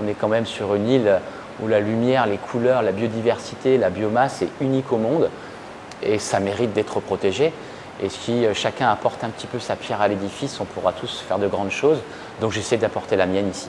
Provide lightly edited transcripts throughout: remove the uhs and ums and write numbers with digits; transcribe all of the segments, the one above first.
On est quand même sur une île où la lumière, les couleurs, la biodiversité, la biomasse est unique au monde et ça mérite d'être protégé. Et si chacun apporte un petit peu sa pierre à l'édifice, on pourra tous faire de grandes choses. Donc j'essaie d'apporter la mienne ici.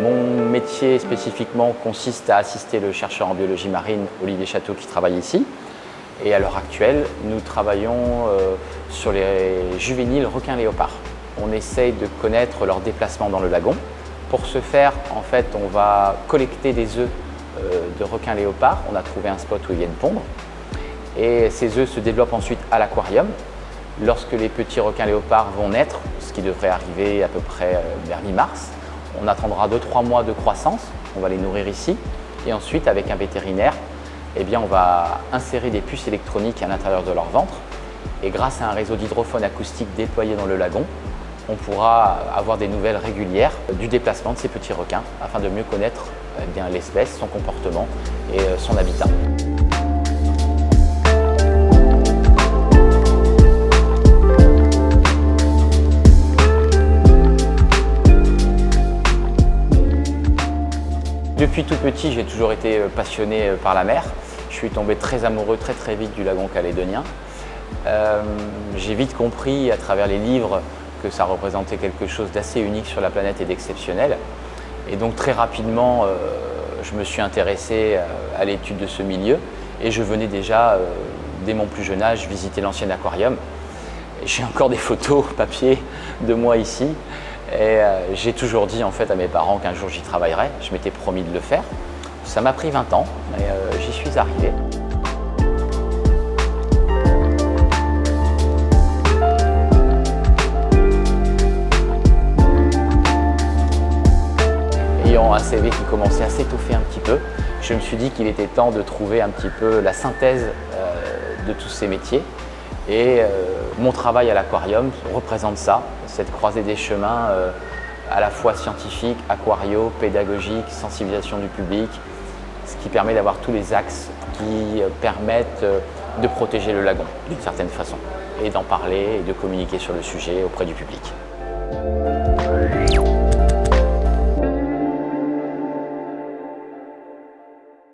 Mon métier spécifiquement consiste à assister le chercheur en biologie marine Olivier Château qui travaille ici. Et à l'heure actuelle, nous travaillons sur les juvéniles requins léopards. On essaye de connaître leur déplacement dans le lagon. Pour ce faire, en fait, on va collecter des œufs de requins léopards. On a trouvé un spot où ils viennent pondre. Et ces œufs se développent ensuite à l'aquarium. Lorsque les petits requins léopards vont naître, ce qui devrait arriver à peu près vers mi-mars, on attendra 2-3 mois de croissance. On va les nourrir ici. Et ensuite, avec un vétérinaire, eh bien, on va insérer des puces électroniques à l'intérieur de leur ventre et grâce à un réseau d'hydrophones acoustiques déployé dans le lagon, on pourra avoir des nouvelles régulières du déplacement de ces petits requins afin de mieux connaître l'espèce, son comportement et son habitat. Depuis tout petit, j'ai toujours été passionné par la mer. Je suis tombé très amoureux très vite du lagon calédonien. J'ai vite compris à travers les livres que ça représentait quelque chose d'assez unique sur la planète et d'exceptionnel. Et donc très rapidement, je me suis intéressé à l'étude de ce milieu et je venais déjà, dès mon plus jeune âge, visiter l'ancien aquarium. J'ai encore des photos papier de moi ici. Et j'ai toujours dit en fait à mes parents qu'un jour j'y travaillerais, je m'étais promis de le faire. Ça m'a pris 20 ans, mais j'y suis arrivé. Ayant un CV qui commençait à s'étoffer un petit peu, je me suis dit qu'il était temps de trouver un petit peu la synthèse de tous ces métiers. Et mon travail à l'aquarium représente ça, cette croisée des chemins à la fois scientifique, aquario, pédagogique, sensibilisation du public, ce qui permet d'avoir tous les axes qui permettent de protéger le lagon d'une certaine façon et d'en parler et de communiquer sur le sujet auprès du public.